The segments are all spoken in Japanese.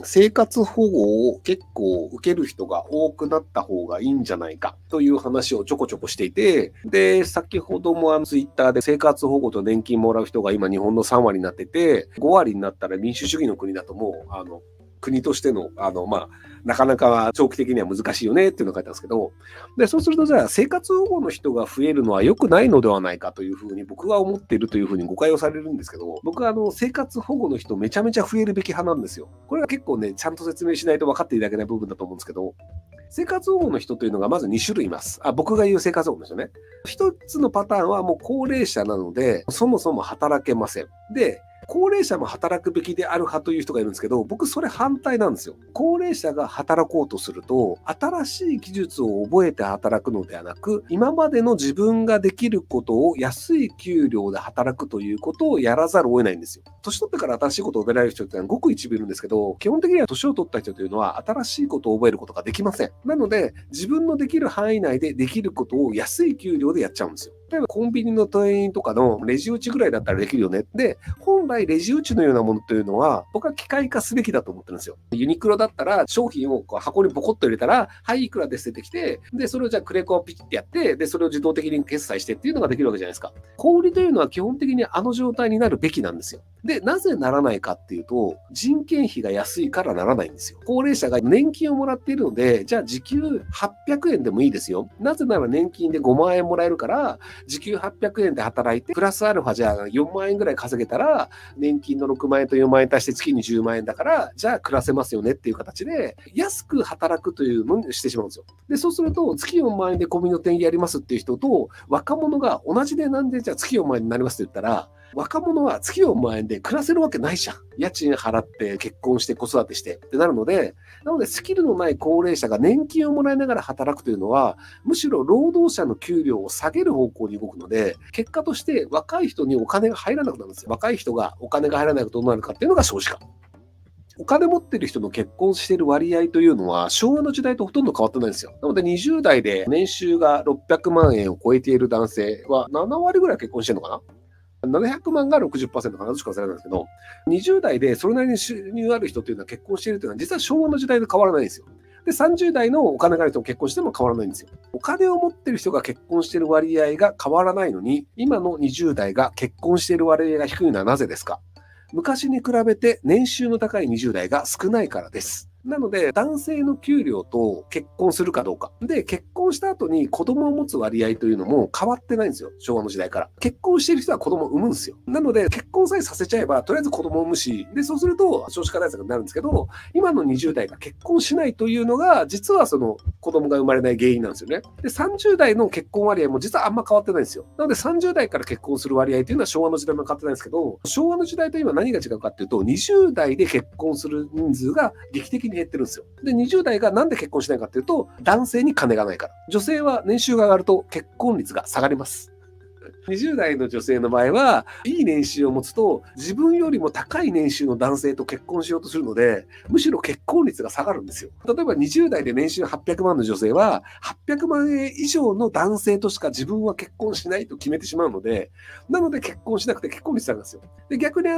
生活保護を結構受ける人が多くなった方がいいんじゃないかという話をちょこちょこしていて、で、先ほどもツイッターで生活保護と年金もらう人が今日本の3割になってて、5割になったら民主主義の国だともう、国としての、なかなか長期的には難しいよねっていうのが書いてあるんですけど、で、そうするとじゃあ生活保護の人が増えるのは良くないのではないかというふうに僕は思っているというふうに誤解をされるんですけど、僕は生活保護の人めちゃめちゃ増えるべき派なんですよ。これは結構ね、ちゃんと説明しないと分かっていただけない部分だと思うんですけど、生活保護の人というのがまず2種類います。僕が言う生活保護の人ね。一つのパターンはもう高齢者なので、そもそも働けません。で、高齢者も働くべきである派という人がいるんですけど、僕それ反対なんですよ。高齢者が働こうとすると、新しい技術を覚えて働くのではなく、今までの自分ができることを安い給料で働くということをやらざるを得ないんですよ。年取ってから新しいことを覚えられる人ってのはごく一部いるんですけど、基本的には年を取った人というのは新しいことを覚えることができません。なので、自分のできる範囲内でできることを安い給料でやっちゃうんですよ。例えばコンビニの店員とかのレジ打ちぐらいだったらできるよね。で、本来レジ打ちのようなものというのは、僕は機械化すべきだと思ってるんですよ。ユニクロだったら商品をこう箱にボコッと入れたら、はい、いくらですって出てきて、で、それをじゃあクレコをピッてやって、で、それを自動的に決済してっていうのができるわけじゃないですか。小売というのは基本的にあの状態になるべきなんですよ。で、なぜならないかっていうと、人件費が安いからならないんですよ。高齢者が年金をもらっているので、じゃあ時給800円でもいいですよ。なぜなら年金で5万円もらえるから、時給800円で働いて、プラスアルファじゃあ4万円ぐらい稼げたら、年金の6万円と4万円足して月に10万円だから、じゃあ暮らせますよねっていう形で、安く働くというのにしてしまうんですよ。で、そうすると、月4万円でコンビニの店員やりますっていう人と、若者が同じ値段で、じゃあ月4万円になりますって言ったら、若者は月4万円で暮らせるわけないじゃん。家賃払って結婚して子育てしてってなるので、スキルのない高齢者が年金をもらいながら働くというのは、むしろ労働者の給料を下げる方向に動くので、結果として若い人にお金が入らなくなるんですよ。若い人がお金が入らないとどうなるかっていうのが少子化。お金持ってる人の結婚している割合というのは昭和の時代とほとんど変わってないんですよ。なので20代で年収が600万円を超えている男性は7割ぐらい結婚してるのかな。700万が 60% かな、どっちか忘れないんですけど、20代でそれなりに収入ある人というのは結婚しているというのは実は昭和の時代と変わらないんですよ。で、30代のお金がある人も結婚しても変わらないんですよ。お金を持っている人が結婚している割合が変わらないのに、今の20代が結婚している割合が低いのはなぜですか？昔に比べて年収の高い20代が少ないからです。なので、男性の給料と結婚するかどうか。で、結婚した後に子供を持つ割合というのも変わってないんですよ。昭和の時代から。結婚している人は子供を産むんですよ。なので、結婚さえさせちゃえば、とりあえず子供を産むし、で、そうすると少子化対策になるんですけど、今の20代が結婚しないというのが、実はその子供が生まれない原因なんですよね。で、30代の結婚割合も実はあんま変わってないんですよ。なので、30代から結婚する割合というのは昭和の時代も変わってないんですけど、昭和の時代と今何が違うかっていうと、20代で結婚する人数が劇的に減ってるんですよ。で、20代がなんで結婚しないかっていうと、男性に金がないから。女性は年収が上がると結婚率が下がります。20代の女性の場合は、いい年収を持つと、自分よりも高い年収の男性と結婚しようとするので、むしろ結婚率が下がるんですよ。例えば20代で年収800万の女性は、800万円以上の男性としか自分は結婚しないと決めてしまうので、なので結婚しなくて結婚率下がるんですよ。で、逆に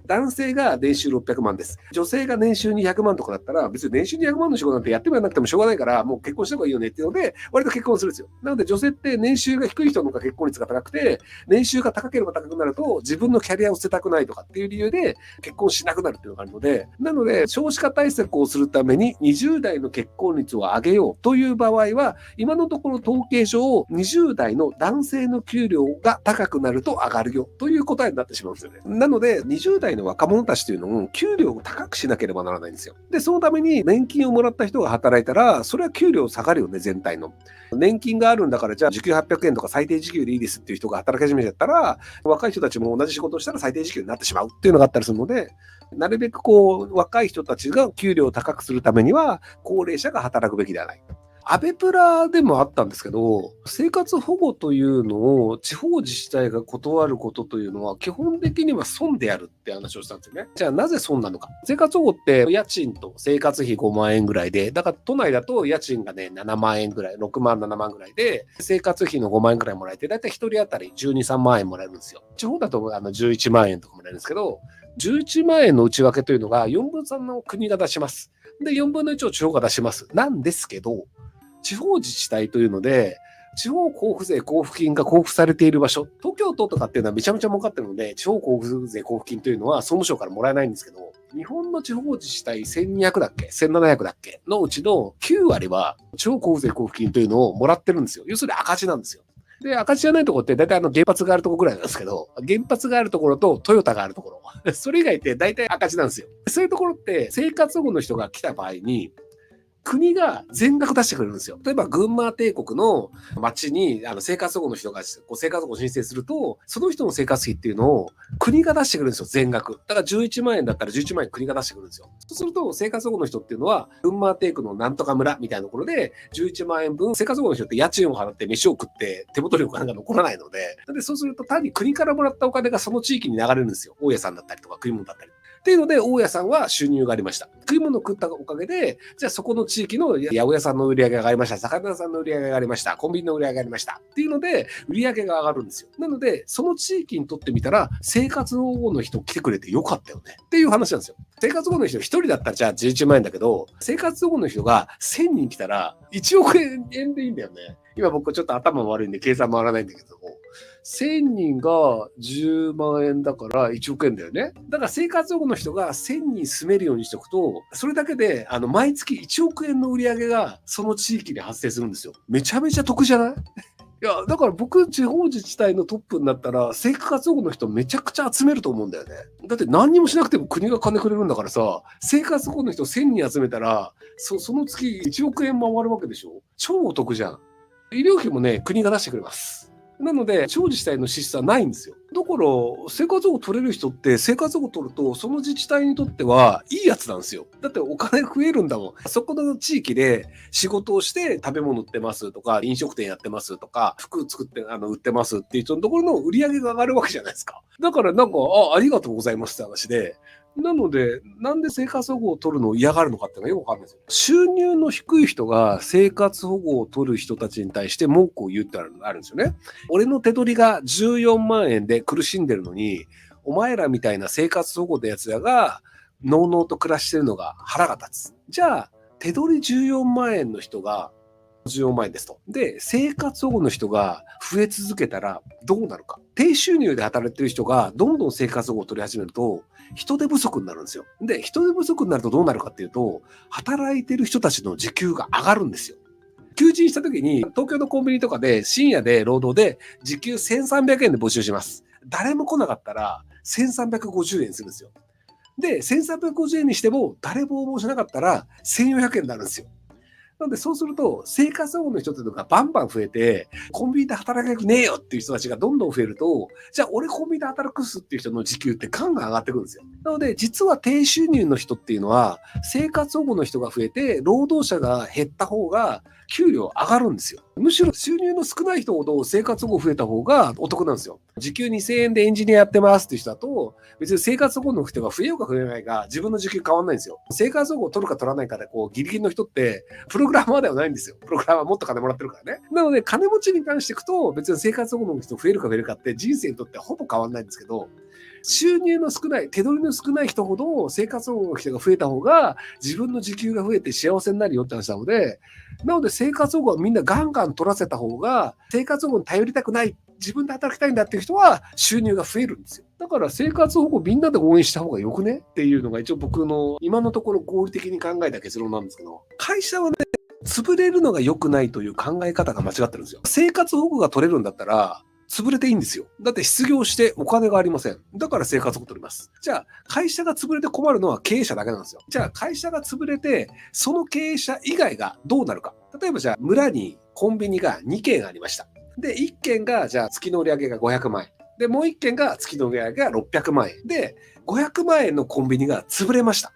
男性が年収600万です。女性が年収200万とかだったら、別に年収200万の仕事なんてやってもやらなくてもしょうがないから、もう結婚した方がいいよねっていうので、割と結婚するんですよ。なので女性って年収が低い人の方が結婚率が高くて、年収が高ければ高くなると、自分のキャリアを捨てたくないとかっていう理由で結婚しなくなるっていうのがあるので、なので少子化対策をするために20代の結婚率を上げようという場合は、今のところ統計上20代の男性の給料が高くなると上がるよという答えになってしまうんですよね。なので20代の若者たちというのも給料を高くしなければならないんですよ。で、そのために年金をもらった人が働いたら、それは給料下がるよね、全体の。年金があるんだから、じゃあ時給800円とか最低時給でいいですっていう人が働き始めちゃったら、若い人たちも同じ仕事をしたら最低時給になってしまうっていうのがあったりするので、なるべく若い人たちが給料を高くするためには、高齢者が働くべきではない。アベプラでもあったんですけど、生活保護というのを地方自治体が断ることというのは基本的には損であるって話をしたんですよね。じゃあなぜ損なのか。生活保護って家賃と生活費5万円ぐらいで、だから都内だと家賃がね、7万円ぐらい、6万、7万ぐらいで、生活費の5万円ぐらいもらえて、だいたい1人当たり12、3万円もらえるんですよ。地方だと11万円とかもらえるんですけど、11万円の内訳というのが4分3の国が出します。で、4分の1を地方が出します。なんですけど、地方自治体というので、地方交付税交付金が交付されている場所、東京都とかっていうのはめちゃめちゃ儲かってるので、地方交付税交付金というのは総務省からもらえないんですけど、日本の地方自治体1200だっけ ?1700 だっけのうちの9割は地方交付税交付金というのをもらってるんですよ。要するに赤字なんですよ。で、赤字じゃないところって大体原発があるところぐらいなんですけど、原発があるところとトヨタがあるところ、それ以外って大体赤字なんですよ。そういうところって生活保護の人が来た場合に、国が全額出してくれるんですよ。例えば、群馬帝国の町に生活保護の人が生活保護を申請すると、その人の生活費っていうのを国が出してくれるんですよ、全額。だから11万円だったら11万円国が出してくるんですよ。そうすると、生活保護の人っていうのは、群馬帝国のなんとか村みたいなところで、11万円分、生活保護の人って家賃を払って飯を食って手元にお金が残らないので、そうすると単に国からもらったお金がその地域に流れるんですよ。大家さんだったりとか食い物だったり。っていうので、大家さんは収入がありました。食い物を食ったおかげで、じゃあそこの地域の八百屋さんの売り上げが上がりました。魚屋さんの売り上げが上がりました。コンビニの売り上げが上がりました。っていうので、売り上げが上がるんですよ。なので、その地域にとってみたら、生活保護の人来てくれてよかったよね。っていう話なんですよ。生活保護の人1人だったらじゃあ11万円だけど、生活保護の人が1000人来たら1億円でいいんだよね。今僕ちょっと頭悪いんで計算回らないんだけども。1000人が10万円だから1億円だよね。だから生活保護の人が1000人住めるようにしておくと、それだけで毎月1億円の売り上げがその地域で発生するんですよ。めちゃめちゃ得じゃない？いや、だから僕、地方自治体のトップになったら、生活保護の人めちゃくちゃ集めると思うんだよね。だって何にもしなくても国が金くれるんだからさ、生活保護の人1000人集めたら、その月1億円回るわけでしょ？超お得じゃん。医療費もね、国が出してくれます。なので、地方自治体の支出はないんですよ。だから、生活保護取れる人って、生活保護取ると、その自治体にとってはいいやつなんですよ。だってお金増えるんだもん。そこの地域で仕事をして食べ物売ってますとか、飲食店やってますとか、服作って売ってますっていう人のところの売り上げが上がるわけじゃないですか。だからありがとうございますって話で、なので、なんで生活保護を取るのを嫌がるのかっていうのがよくわかんないですよ。収入の低い人が生活保護を取る人たちに対して文句を言うってあるんですよね。俺の手取りが14万円で苦しんでるのに、お前らみたいな生活保護のやつらが、のうのうと暮らしてるのが腹が立つ。じゃあ、手取り14万円の人が、14万円ですと。で、生活保護の人が増え続けたらどうなるか。低収入で働いてる人がどんどん生活保護を取り始めると、人手不足になるんですよ。で、人手不足になるとどうなるかっていうと、働いてる人たちの時給が上がるんですよ。求人した時に、東京のコンビニとかで深夜で労働で時給1300円で募集します。誰も来なかったら1350円するんですよ。で、1350円にしても誰も応募しなかったら1400円になるんですよ。なので、そうすると、生活保護の人っていうのがバンバン増えて、コンビニで働きたくねえよっていう人たちがどんどん増えると、じゃあ俺コンビニで働くっすっていう人の時給ってガンガン上がってくるんですよ。なので、実は低収入の人っていうのは、生活保護の人が増えて、労働者が減った方が、給料上がるんですよ。むしろ収入の少ない人ほど生活保護増えた方がお得なんですよ。時給2000円でエンジニアやってますっていう人だと、別に生活保護の人が増えようか増えないか、自分の時給変わんないんですよ。生活保護を取るか取らないかで、ギリギリの人って、プログラマーではないんですよ。プログラマーもっと金もらってるからね。なので、金持ちに関していくと、別に生活保護の人増えるか増えるかって人生にとってほぼ変わんないんですけど、収入の少ない、手取りの少ない人ほど生活保護の人が増えた方が自分の時給が増えて幸せになるよって話なので、生活保護はみんなガンガン取らせた方が、生活保護に頼りたくない、自分で働きたいんだっていう人は収入が増えるんですよ。だから生活保護みんなで応援した方がよくねっていうのが一応僕の今のところ合理的に考えた結論なんですけど、会社はね、潰れるのが良くないという考え方が間違ってるんですよ。生活保護が取れるんだったら、潰れていいんですよ。だって失業してお金がありません。だから生活保護取ります。じゃあ、会社が潰れて困るのは経営者だけなんですよ。じゃあ、会社が潰れて、その経営者以外がどうなるか。例えばじゃあ、村にコンビニが2軒ありました。で、1軒がじゃあ月の売り上げが500万円。で、もう1軒が月の売り上げが600万円。で、500万円のコンビニが潰れました。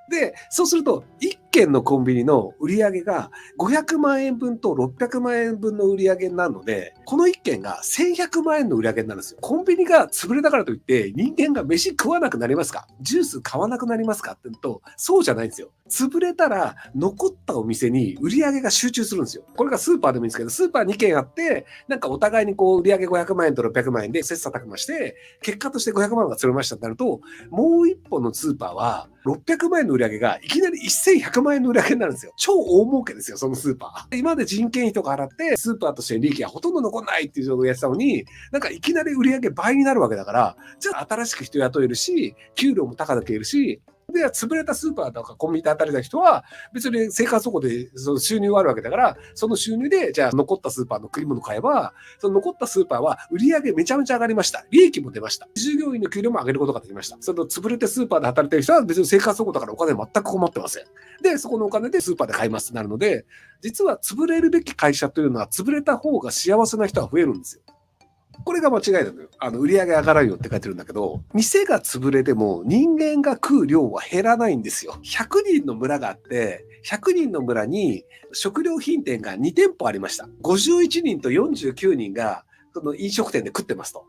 で、そうすると、1軒のコンビニの売り上げが500万円分と600万円分の売り上げになるので、この1軒が1100万円の売り上げになるんですよ。コンビニが潰れたからといって、人間が飯食わなくなりますか？ジュース買わなくなりますかって言うと、そうじゃないんですよ。潰れたら残ったお店に売り上げが集中するんですよ。これがスーパーでもいいんですけど、スーパー2軒あって、なんかお互いにこう売り上げ500万円と600万円で切磋琢磨して、結果として500万円が釣れましたってなると、もう一本のスーパーは600万円の売り上げがいきなり1100万円の売り上げになるんですよ。超大儲けですよ、そのスーパー。今まで人件費とか払って、スーパーとして利益がほとんど残んないっていう状況をやってたのに、なんかいきなり売り上げ倍になるわけだから、じゃあ新しく人雇えるし、給料も高々得るし、で、潰れたスーパーとかコンビニで働いた人は、別に生活保護でその収入があるわけだから、その収入で、じゃあ残ったスーパーの食い物買えば、その残ったスーパーは売り上げめちゃめちゃ上がりました。利益も出ました。従業員の給料も上げることができました。その潰れてスーパーで働いてる人は別に生活保護だからお金全く困ってません。で、そこのお金でスーパーで買いますってなるので、実は潰れるべき会社というのは潰れた方が幸せな人は増えるんですよ。これが間違いなのよ。売り上げ上がらんよって書いてるんだけど、店が潰れても人間が食う量は減らないんですよ。100人の村があって、100人の村に食料品店が2店舗ありました。51人と49人がその飲食店で食ってますと。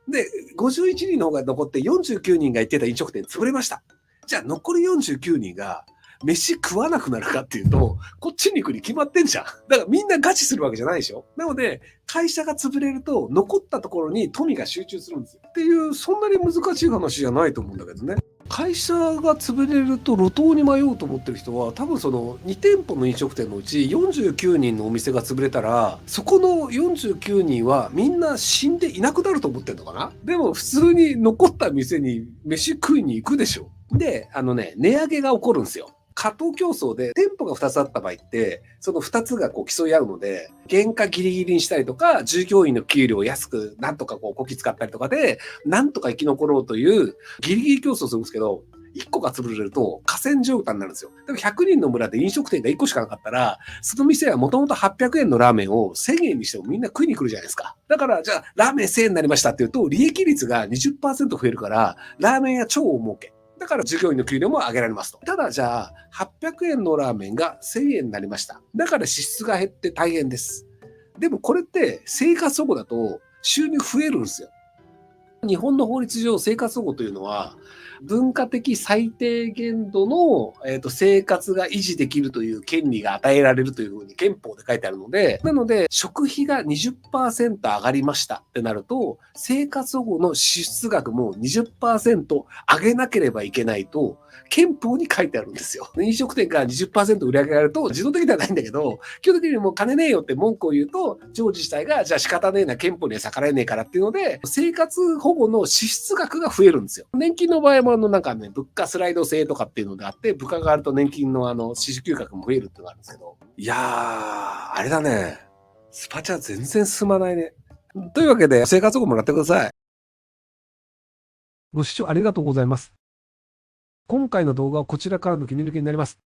で、51人の方が残って49人が行ってた飲食店潰れました。じゃあ残り49人が飯食わなくなるかっていうと、こっちに行くに決まってんじゃん。だからみんなガチするわけじゃないでしょ。なので、会社が潰れると、残ったところに富が集中するんですよ。っていう、そんなに難しい話じゃないと思うんだけどね。会社が潰れると路頭に迷うと思ってる人は、多分その2店舗の飲食店のうち49人のお店が潰れたら、そこの49人はみんな死んでいなくなると思ってるのかな。でも普通に残った店に飯食いに行くでしょ。で、値上げが起こるんですよ。過当競争で店舗が2つあった場合って、その2つがこう競い合うので、原価ギリギリにしたりとか、従業員の給料を安くなんとかこうこき使ったりとかで、なんとか生き残ろうというギリギリ競争するんですけど、1個が潰れると河川状態になるんですよ。でも100人の村で飲食店が1個しかなかったら、その店はもともと800円のラーメンを1000円にしてもみんな食いに来るじゃないですか。だから、じゃあラーメン1000円になりましたっていうと、利益率が 20% 増えるから、ラーメン屋超大儲け。だから従業員の給料も上げられますと。ただじゃあ、800円のラーメンが1000円になりました。だから支出が減って大変です。でもこれって生活保護だと収入増えるんですよ。日本の法律上、生活保護というのは、文化的最低限度の、生活が維持できるという権利が与えられるというふうに憲法で書いてあるので、なので、食費が 20% 上がりましたってなると、生活保護の支出額も 20% 上げなければいけないと、憲法に書いてあるんですよ。飲食店から 20% 売り上げられると、自動的ではないんだけど、基本的にもう金ねえよって文句を言うと、地方自治体が、じゃあ仕方ねえな、憲法には逆らえねえからっていうので、生活保護の支出額が増えるんですよ。年金の場合もなんかね、物価スライド制とかっていうのであって、物価が上がると年金の支給額も増えるっていうのがあるんですけど。いやー、あれだね。スパチャ全然進まないね。というわけで、生活保護もらってください。ご視聴ありがとうございます。今回の動画はこちらからの切り抜きになります。